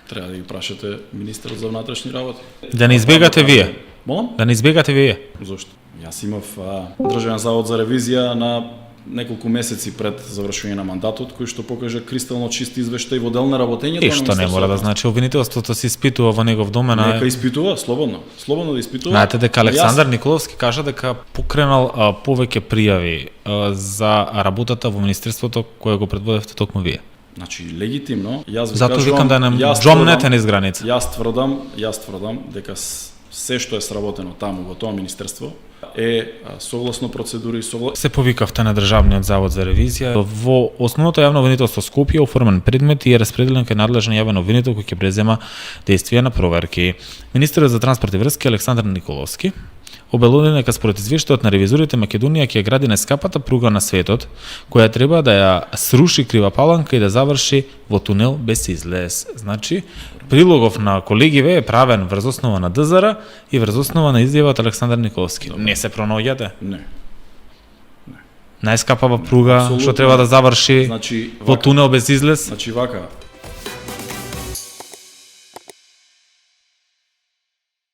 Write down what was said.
Треба да ги прашате министерот за внатрешни работи. Да не избегате вие. Молам? Да не избегате вие. Зошто? Јас имав Државен завод за ревизија на неколку месеци пред завршување на мандатот, кој што покажа кристално чист извештај во дел на работењето. И што не мора да значи обвинителството се испитува во негов домен. Нека испитува, слободно да испитува. Знаете дека Александар Николовски кажа дека покренал повеќе пријави за работата во министерството кое го предводевте токму вие. Значи легитимно, јас ви Затоа кажувам, викам да не джомнете низ граница. Јас тврдам дека се што е сработено таму во тоа министерство е согласно процедури Се повикавте на Државниот завод за ревизија. Во основното јавно обвинителство Скопје оформен предмет и е распределен кај надлежен јавен обвинител кој ќе презема действија на проверки. Министерот за транспорт и врски Александар Николовски обелоден дека според извештајот на ревизорите Македонија ќе гради најскапата пруга на светот, која треба да ја сруши крива паланка и да заврши во тунел без излез. Значи, прилогов на колегиве е правен врз основа на ДЗР и врз основа на изјавата Александар Николовски. Не се пронаоѓате? Не. Најскапава пруга што треба да заврши значи, во тунел без излез? Значи вака,